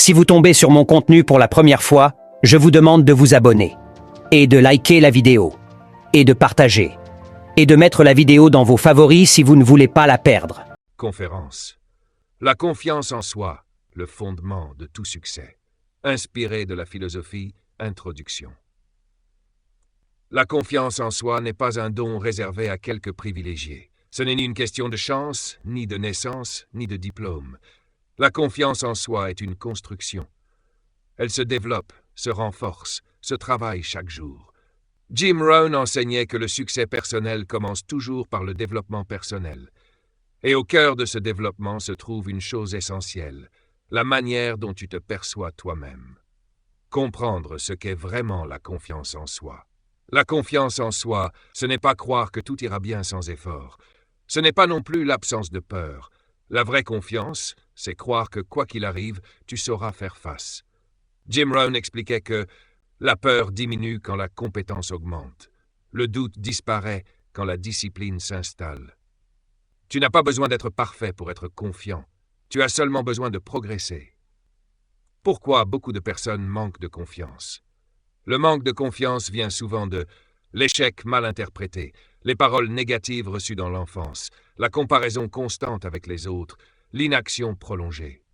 Si vous tombez sur mon contenu pour la première fois, je vous demande de vous abonner, et de liker la vidéo, et de partager, et de mettre la vidéo dans vos favoris si vous ne voulez pas la perdre. Conférence. La confiance en soi, le fondement de tout succès. Inspiré de la philosophie, introduction. La confiance en soi n'est pas un don réservé à quelques privilégiés. Ce n'est ni une question de chance, ni de naissance, ni de diplôme. La confiance en soi est une construction. Elle se développe, se renforce, se travaille chaque jour. Jim Rohn enseignait que le succès personnel commence toujours par le développement personnel. Et au cœur de ce développement se trouve une chose essentielle, la manière dont tu te perçois toi-même. Comprendre ce qu'est vraiment la confiance en soi. La confiance en soi, ce n'est pas croire que tout ira bien sans effort. Ce n'est pas non plus l'absence de peur. La vraie confiance, c'est croire que quoi qu'il arrive, tu sauras faire face. Jim Rohn expliquait que la peur diminue quand la compétence augmente. Le doute disparaît quand la discipline s'installe. Tu n'as pas besoin d'être parfait pour être confiant. Tu as seulement besoin de progresser. Pourquoi beaucoup de personnes manquent de confiance? Le manque de confiance vient souvent de l'échec mal interprété, les paroles négatives reçues dans l'enfance, la comparaison constante avec les autres, l'inaction prolongée.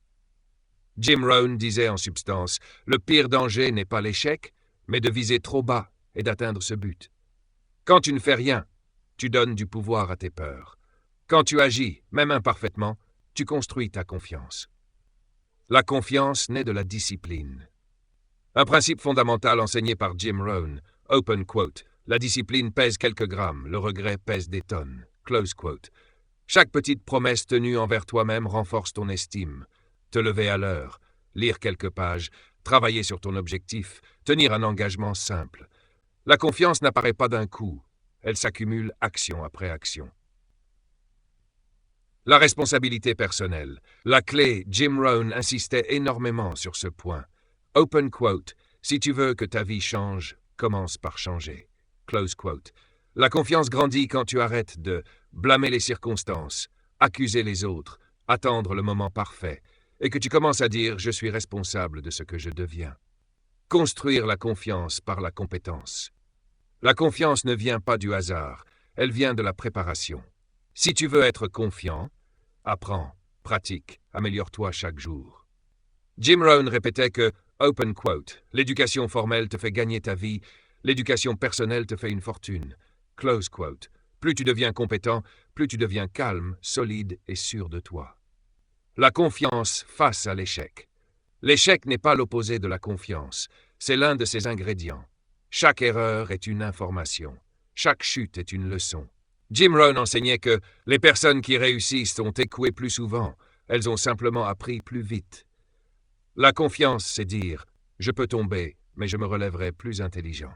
Jim Rohn disait en substance, le pire danger n'est pas l'échec, mais de viser trop bas et d'atteindre ce but. Quand tu ne fais rien, tu donnes du pouvoir à tes peurs. Quand tu agis, même imparfaitement, tu construis ta confiance. La confiance naît de la discipline. Un principe fondamental enseigné par Jim Rohn, open quote, la discipline pèse quelques grammes, le regret pèse des tonnes, close quote. Chaque petite promesse tenue envers toi-même renforce ton estime. Te lever à l'heure, lire quelques pages, travailler sur ton objectif, tenir un engagement simple. La confiance n'apparaît pas d'un coup, elle s'accumule action après action. La responsabilité personnelle. La clé, Jim Rohn insistait énormément sur ce point. Open quote, si tu veux que ta vie change, commence par changer. Close quote. La confiance grandit quand tu arrêtes de blâmer les circonstances, accuser les autres, attendre le moment parfait, et que tu commences à dire « je suis responsable de ce que je deviens ». Construire la confiance par la compétence. La confiance ne vient pas du hasard, elle vient de la préparation. Si tu veux être confiant, apprends, pratique, améliore-toi chaque jour. Jim Rohn répétait que, open quote, l'éducation formelle te fait gagner ta vie, l'éducation personnelle te fait une fortune. Close quote. Plus tu deviens compétent, plus tu deviens calme, solide et sûr de toi. La confiance face à l'échec. L'échec n'est pas l'opposé de la confiance, c'est l'un de ses ingrédients. Chaque erreur est une information, chaque chute est une leçon. Jim Rohn enseignait que les personnes qui réussissent ont échoué plus souvent, elles ont simplement appris plus vite. La confiance, c'est dire « je peux tomber, mais je me relèverai plus intelligent ».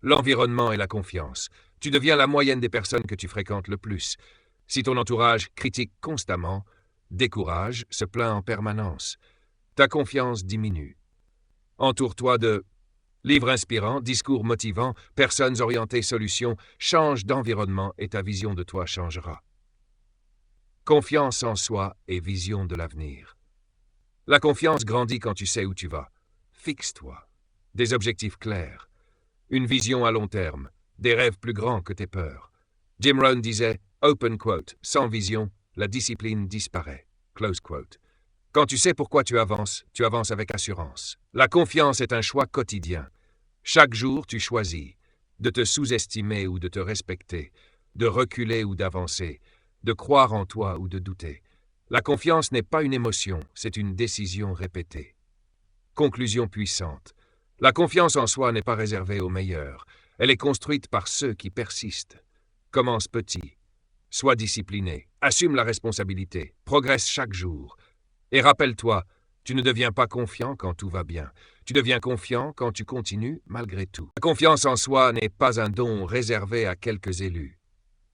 L'environnement et la confiance. Tu deviens la moyenne des personnes que tu fréquentes le plus. Si ton entourage critique constamment, décourage, se plaint en permanence, ta confiance diminue. Entoure-toi de livres inspirants, discours motivants, personnes orientées solutions, change d'environnement et ta vision de toi changera. Confiance en soi et vision de l'avenir. La confiance grandit quand tu sais où tu vas. Fixe-toi. Des objectifs clairs. Une vision à long terme. Des rêves plus grands que tes peurs. Jim Rohn disait, open quote, sans vision, la discipline disparaît. Close quote. Quand tu sais pourquoi tu avances avec assurance. La confiance est un choix quotidien. Chaque jour, tu choisis de te sous-estimer ou de te respecter, de reculer ou d'avancer, de croire en toi ou de douter. La confiance n'est pas une émotion, c'est une décision répétée. Conclusion puissante. La confiance en soi n'est pas réservée aux meilleurs. Elle est construite par ceux qui persistent. Commence petit. Sois discipliné. Assume la responsabilité. Progresse chaque jour. Et rappelle-toi, tu ne deviens pas confiant quand tout va bien. Tu deviens confiant quand tu continues malgré tout. La confiance en soi n'est pas un don réservé à quelques élus.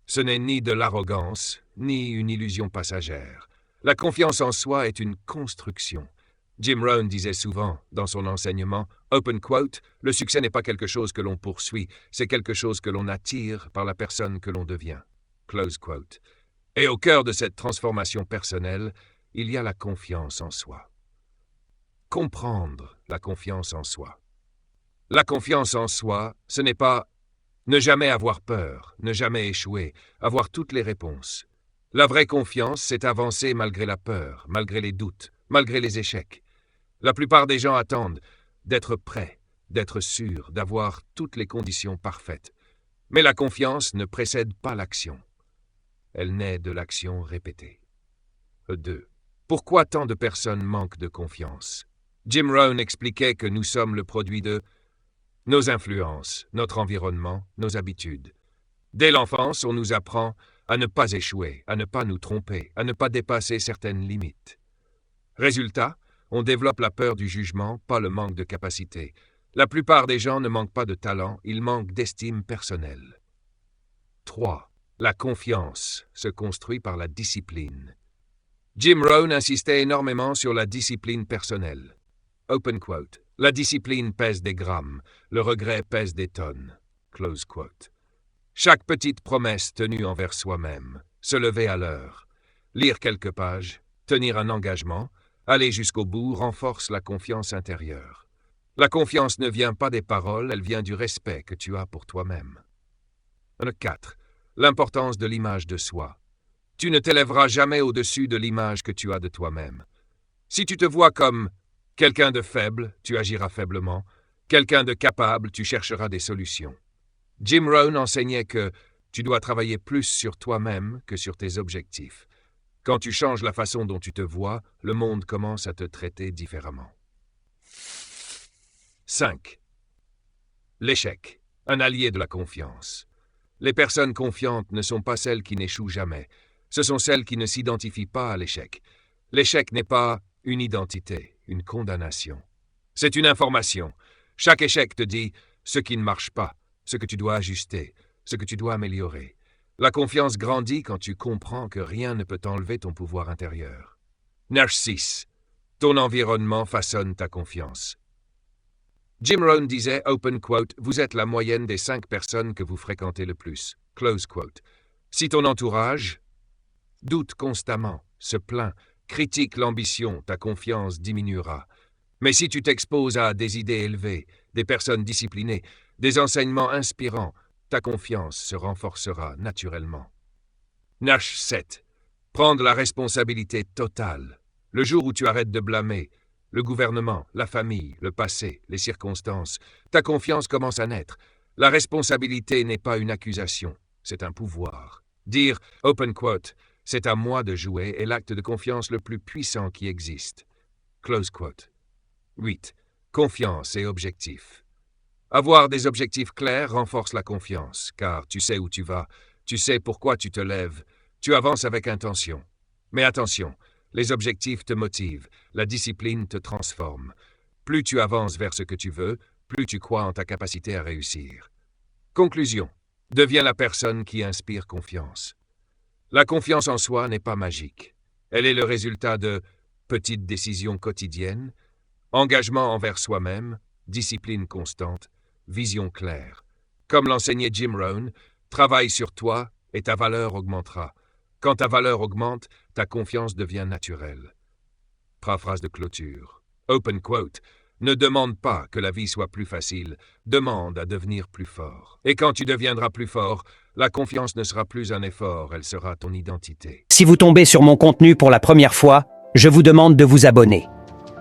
Ce n'est ni de l'arrogance, ni une illusion passagère. La confiance en soi est une construction. Jim Rohn disait souvent, dans son enseignement, open quote, le succès n'est pas quelque chose que l'on poursuit, c'est quelque chose que l'on attire par la personne que l'on devient. Close quote. Et au cœur de cette transformation personnelle, il y a la confiance en soi. comprendre la confiance en soi. La confiance en soi, ce n'est pas ne jamais avoir peur, ne jamais échouer, avoir toutes les réponses. La vraie confiance, c'est avancer malgré la peur, malgré les doutes, malgré les échecs. La plupart des gens attendent d'être prêts, d'être sûrs, d'avoir toutes les conditions parfaites. Mais la confiance ne précède pas l'action. Elle naît de l'action répétée. 2. Pourquoi tant de personnes manquent de confiance? Jim Rohn expliquait que nous sommes le produit de nos influences, notre environnement, nos habitudes. Dès l'enfance, on nous apprend à ne pas échouer, à ne pas nous tromper, à ne pas dépasser certaines limites. Résultat, on développe la peur du jugement, pas le manque de capacité. La plupart des gens ne manquent pas de talent, ils manquent d'estime personnelle. 3. La confiance se construit par la discipline. Jim Rohn insistait énormément sur la discipline personnelle. Open quote. La discipline pèse des grammes, le regret pèse des tonnes. Close quote. Chaque petite promesse tenue envers soi-même, se lever à l'heure, lire quelques pages, tenir un engagement, aller jusqu'au bout renforce la confiance intérieure. La confiance ne vient pas des paroles, elle vient du respect que tu as pour toi-même. 4. L'importance de l'image de soi. Tu ne t'élèveras jamais au-dessus de l'image que tu as de toi-même. Si tu te vois comme quelqu'un de faible, tu agiras faiblement. Quelqu'un de capable, tu chercheras des solutions. Jim Rohn enseignait que tu dois travailler plus sur toi-même que sur tes objectifs. Quand tu changes la façon dont tu te vois, le monde commence à te traiter différemment. 5. L'échec, un allié de la confiance. Les personnes confiantes ne sont pas celles qui n'échouent jamais. Ce sont celles qui ne s'identifient pas à l'échec. L'échec n'est pas une identité, une condamnation. C'est une information. Chaque échec te dit ce qui ne marche pas, ce que tu dois ajuster, ce que tu dois améliorer. La confiance grandit quand tu comprends que rien ne peut t'enlever ton pouvoir intérieur. 6. Ton environnement façonne ta confiance. Jim Rohn disait, open quote, vous êtes la moyenne des 5 personnes que vous fréquentez le plus. Close quote. Si ton entourage doute constamment, se plaint, critique l'ambition, ta confiance diminuera. Mais si tu t'exposes à des idées élevées, des personnes disciplinées, des enseignements inspirants, ta confiance se renforcera naturellement. 7. Prendre la responsabilité totale. Le jour où tu arrêtes de blâmer le gouvernement, la famille, le passé, les circonstances, ta confiance commence à naître. La responsabilité n'est pas une accusation, c'est un pouvoir. Dire, open quote, c'est à moi de jouer est l'acte de confiance le plus puissant qui existe. Close quote. 8. Confiance et objectifs. Avoir des objectifs clairs renforce la confiance, car tu sais où tu vas, tu sais pourquoi tu te lèves, tu avances avec intention. Mais attention, les objectifs te motivent, la discipline te transforme. Plus tu avances vers ce que tu veux, plus tu crois en ta capacité à réussir. Conclusion. Deviens la personne qui inspire confiance. La confiance en soi n'est pas magique. Elle est le résultat de petites décisions quotidiennes, engagement envers soi-même, discipline constante, vision claire. Comme l'enseignait Jim Rohn, travaille sur toi et ta valeur augmentera. Quand ta valeur augmente, ta confiance devient naturelle. Paraphrase de clôture. Open quote. Ne demande pas que la vie soit plus facile, demande à devenir plus fort. Et quand tu deviendras plus fort, la confiance ne sera plus un effort, elle sera ton identité. Si vous tombez sur mon contenu pour la première fois, je vous demande de vous abonner,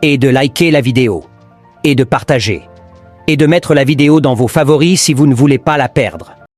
et de liker la vidéo, et de partager, et de mettre la vidéo dans vos favoris si vous ne voulez pas la perdre.